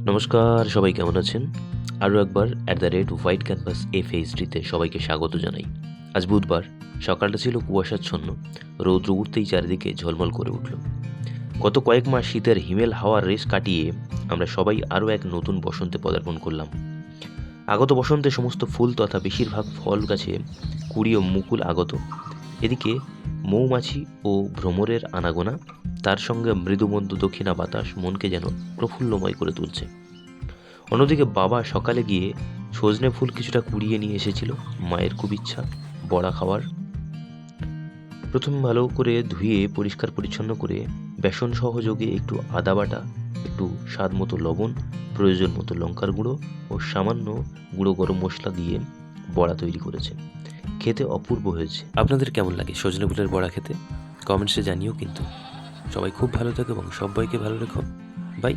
নমস্কার, সবাই কেমন আছেন? আরও একবার @হোয়াইট ক্যানভাস FHDতে সবাইকে স্বাগত জানাই। আজ বুধবার, সকালটা ছিল কুয়াশাচ্ছন্ন, রৌদ্র উঠতেই চারিদিকে ঝলমল করে উঠল। গত কয়েক মাস শীতের হিমেল হাওয়ার রেশ কাটিয়ে আমরা সবাই আরও এক নতুন বসন্তে পদার্পণ করলাম। আগত বসন্তে সমস্ত ফুল তথা বেশিরভাগ ফল গাছে কুঁড়ি ও মুকুল আগত। এদিকে মৌমাছি ও ভ্রমরের আনাগোনা, তার সঙ্গে মৃদুমন্দ দক্ষিণা বাতাস মনকে যেন প্রফুল্লময় করে তুলছে। অন্যদিকে বাবা সকালে গিয়ে সজনে ফুল কিছুটা কুড়িয়ে নিয়ে এসেছিল, মায়ের খুব ইচ্ছা বড়া খাওয়ার। প্রথমে ভালো করে ধুয়ে পরিষ্কার পরিচ্ছন্ন করে বেসন সহযোগে একটু আদা বাটা, একটু স্বাদ মতো লবণ, প্রয়োজন মতো লঙ্কার গুঁড়ো ও সামান্য গুঁড়ো গরম মশলা দিয়ে বড়া তৈরি করেছে। খেতে অপূর্ব হয়েছে। আপনাদের কেমন লাগে সজনে ফুলের বড়া খেতে? কমেন্টসে জানিও কিন্তু। সবাই খুব ভালো থাকে এবং সবাইকে ভালো রেখো। বাই।